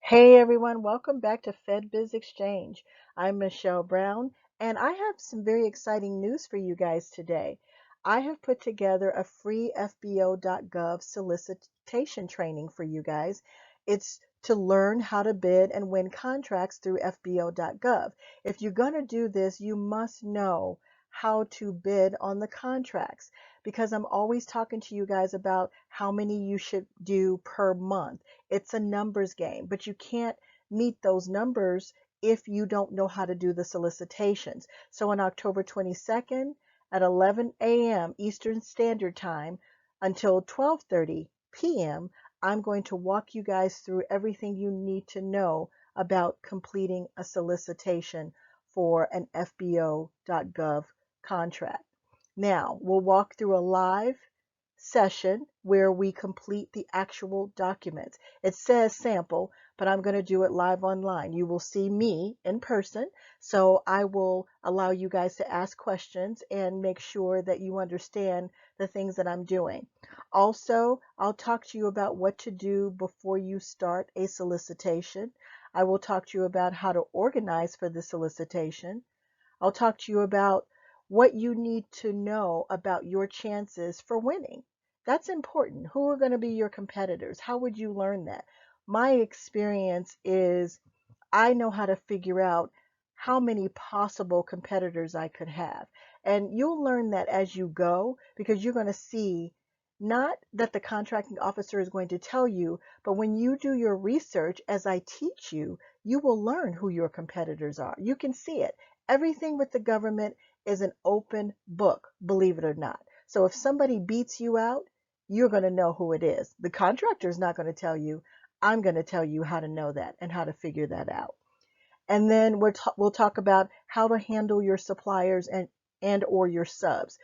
Hey everyone, welcome back to FedBiz Exchange. I'm Michelle Brown, and I have some very exciting news for you guys today. I have put together a free FBO.gov solicitation training for you guys. It's to learn how to bid and win contracts through FBO.gov. If you're going to do this, you must know how to bid on the contracts because I'm always talking to you guys about how many you should do per month. It's a numbers game, but you can't meet those numbers if you don't know how to do the solicitations. So on October 22nd at 11 a.m. Eastern Standard Time until 12:30 p.m., I'm going to walk you guys through everything you need to know about completing a solicitation for an FBO.gov contract. Now, we'll walk through a live session where we complete the actual documents. It says sample, but I'm going to do it live online. You will see me in person, so I will allow you guys to ask questions and make sure that you understand the things that I'm doing. Also, I'll talk to you about what to do before you start a solicitation. I will talk to you about how to organize for the solicitation. I'll talk to you about what you need to know about your chances for winning. That's important. Who are going to be your competitors? How would you learn that? My experience is I know how to figure out how many possible competitors I could have. And you'll learn that as you go because you're going to see not that the contracting officer is going to tell you, but when you do your research as I teach you, you will learn who your competitors are. You can see it. Everything with the government is an open book, believe it or not. So if somebody beats you out, you're going to know who it is. The contractor is not going to tell you. I'm going to tell you how to know that and how to figure that out. And then we'll talk about how to handle your suppliers and or your subs.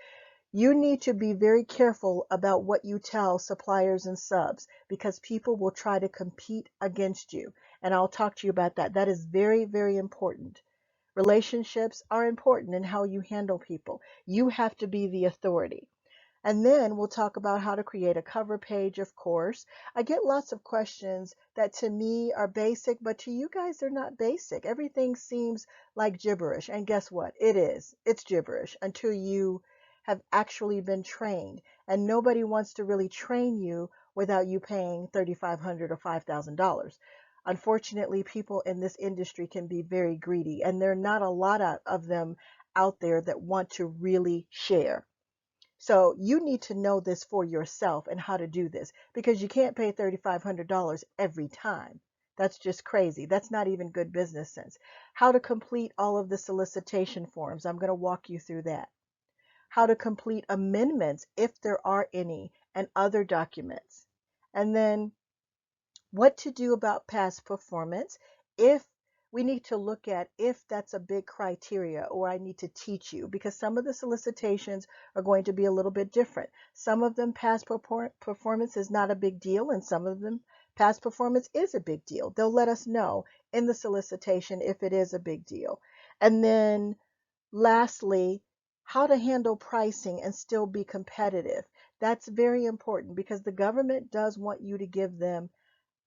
You need to be very careful about what you tell suppliers and subs because people will try to compete against you. And I'll talk to you about that. That is very, very important. Relationships are important in how you handle people. You have to be the authority. And then we'll talk about how to create a cover page, of course. I get lots of questions that to me are basic, but to you guys, they're not basic. Everything seems like gibberish. And guess what? It is. It's gibberish until you have actually been trained. And nobody wants to really train you without you paying $3,500 or $5,000. Unfortunately, people in this industry can be very greedy, and there are not a lot of them out there that want to really share. So you need to know this for yourself and how to do this because you can't pay $3,500 every time. That's just crazy. That's not even good business sense. How to complete all of the solicitation forms. I'm going to walk you through that. How to complete amendments if there are any and other documents. And then what to do about past performance if we need to look at if that's a big criteria or I need to teach you because some of the solicitations are going to be a little bit different. Some of them past performance is not a big deal and some of them past performance is a big deal. They'll let us know in the solicitation if it is a big deal. And then lastly, how to handle pricing and still be competitive. That's very important because the government does want you to give them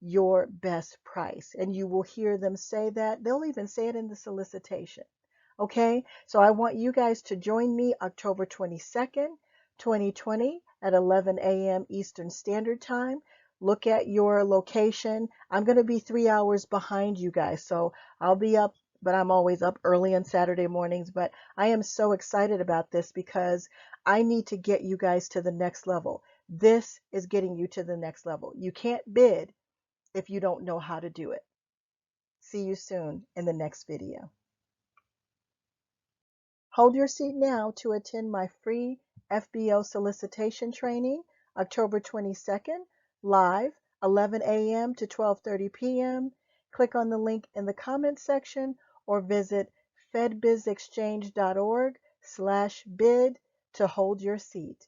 your best price. And you will hear them say that. They'll even say it in the solicitation. Okay, so I want you guys to join me October 22nd, 2020 at 11 a.m. Eastern Standard Time. Look at your location. I'm going to be 3 hours behind you guys, so I'll be up, but I'm always up early on Saturday mornings. But I am so excited about this because I need to get you guys to the next level. This is getting you to the next level. You can't bid if you don't know how to do it. See you soon in the next video. Hold your seat now to attend my free FBO solicitation training, October 22nd, live, 11 a.m. to 12:30 p.m. Click on the link in the comments section or visit fedbizexchange.org/bid to hold your seat.